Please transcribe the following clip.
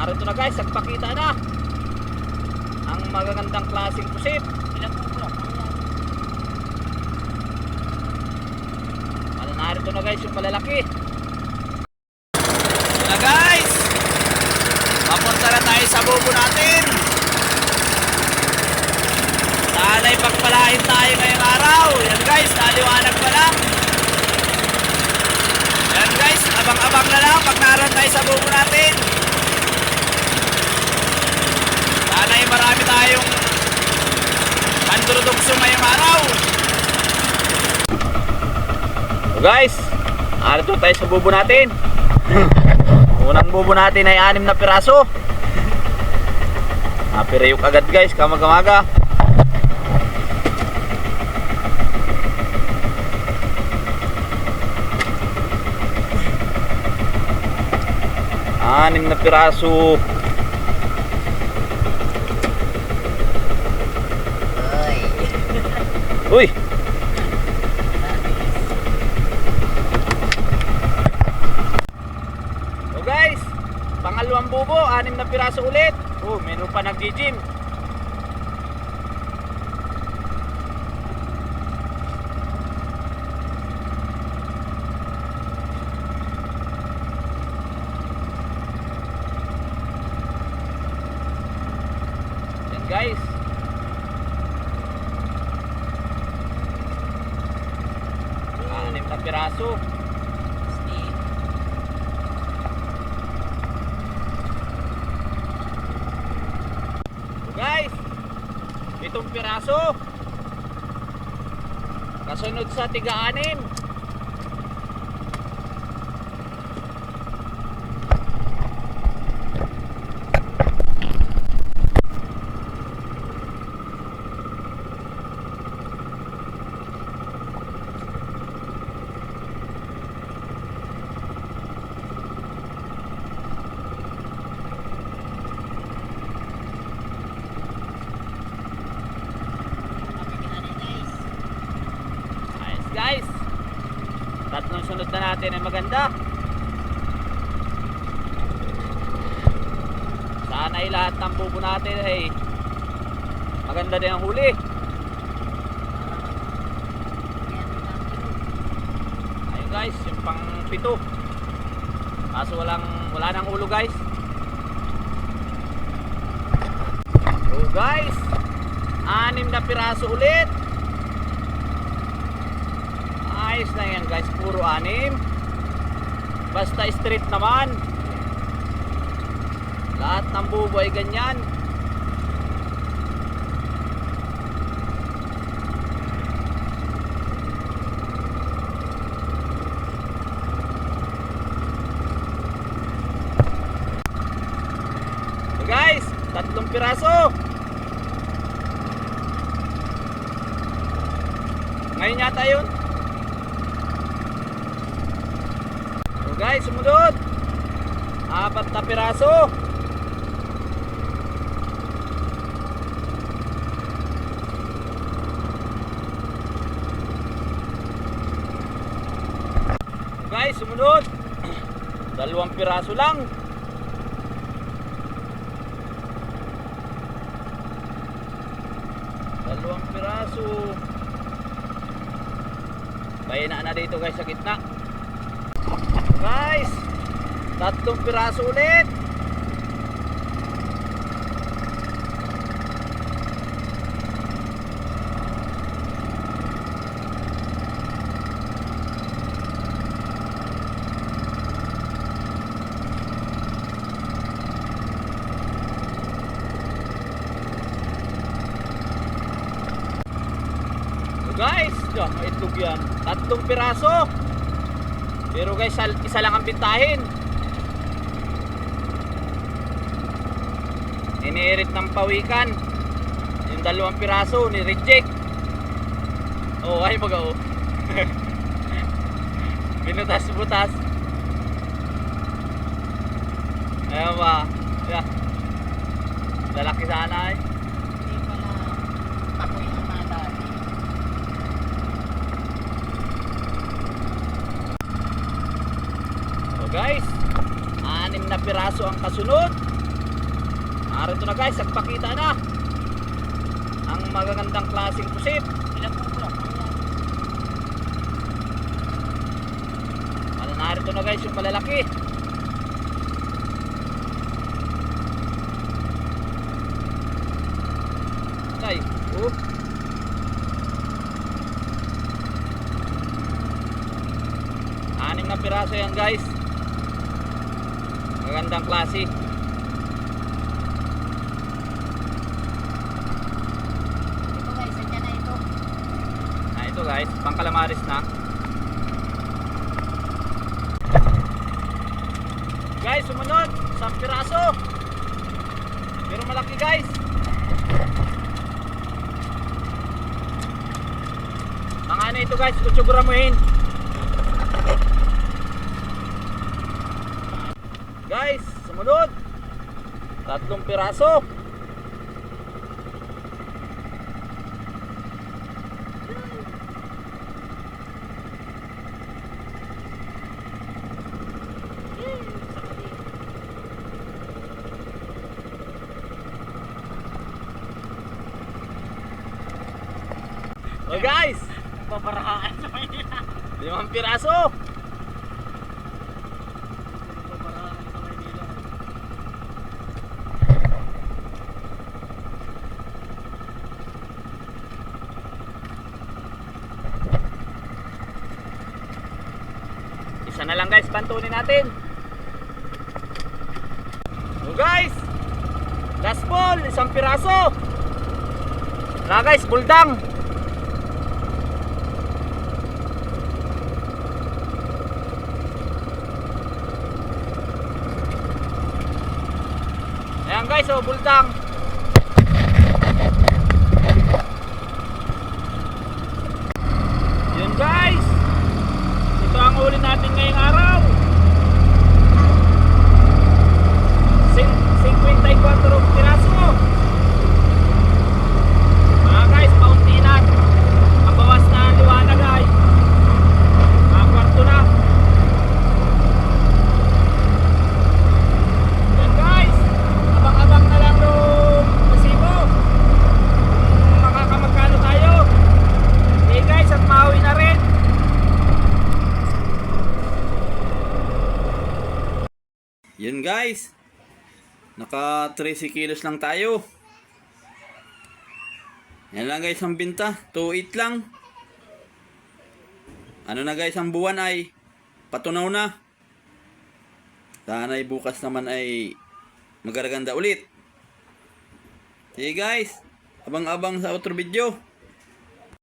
Narito na guys, nagpakita na ang magagandang klaseng pusit. Narito na guys yung malalaki. Ito na guys, papunta na tayo sa bubo natin. Sana'y pagpalain tayo ngayong araw. Yan guys, naliwanag pa lang. Yan guys, abang-abang na lang pag naroon tayo sa bubo natin. Sana'y marami tayong pandurudugso ngayong araw. So guys, narito tayo sa bubo natin. Unang bubo natin ay 6 na piraso. Napirayok agad guys, kamag-amaga. Anim na piraso. Uy! So guys, pangalawang bubo, 6 na piraso ulit. Oh, meron pa nag-gym. Yan guys. Piraso. So guys, 7 piraso. Kasunod sa tiga-6. Guys, tatlong sunod na natin ay maganda. Sana ay lahat ng bubo natin ay maganda din ang huli. Ayun guys, yung pang 7. Kaso wala nang ulo guys. So guys, 6 na piraso ulit. Ayos na yan guys, puro 6. Basta straight naman. Lahat ng bubo ay ganyan. So guys, 3 piraso. Ngayon yata yun. Guys, sumunod 4 na piraso. Guys, sumunod 2 piraso lang. Dalawang piraso. Bayana na dito guys sa gitna. Guys, 3 piraso ulit. So guys, may itlog yan. 3 piraso. Pero guys, isa lang ang bintahin. Iniirit ng pawikan. Yung 2 piraso ni-reject. Oh, ay mag-o. Binutas-butas. Ayan ba? Yeah. Lalaki sana eh. Hindi pala pakoy ang madali. So guys, 6 na piraso ang kasunod. Narito na guys, nagpakita na ang magagandang klaseng pusit. Ilang po lang. Narito na guys yung malalaki. Tay, oh. Anim na piraso yan guys. Magandang klase. Ito guys, andyan na ito. Ito guys, pang calamares na. Guys, sumunod, 1 piraso. Pero malaki guys. Mga ano ito guys, 8 gramuhin. Guys, sumunod, 3 piraso. Oh guys, Babarahan sa Maynila. 5 piraso. Babarahan sa Maynila. Isa na lang guys, pantunin natin. So guys, last ball, 1 piraso. Na guys, buldang. Ayan guys, oh, buldang. Yun guys, ito ang huli natin ngayong araw. 54 piraso. Guys, paunti na. Mabawas na ang liwanag ay. Kwarto na. Yan guys, abang-abang na lang nung resibo. Makakamagkano tayo. Okay guys, at maui na rin. Yun guys, naka 13 kilos lang tayo. Yan lang guys ang binta, 2.8 lang. Ano na guys, ang buwan ay patunaw na. Sana ay bukas naman ay magaganda ulit. Sige guys, abang-abang sa outro video.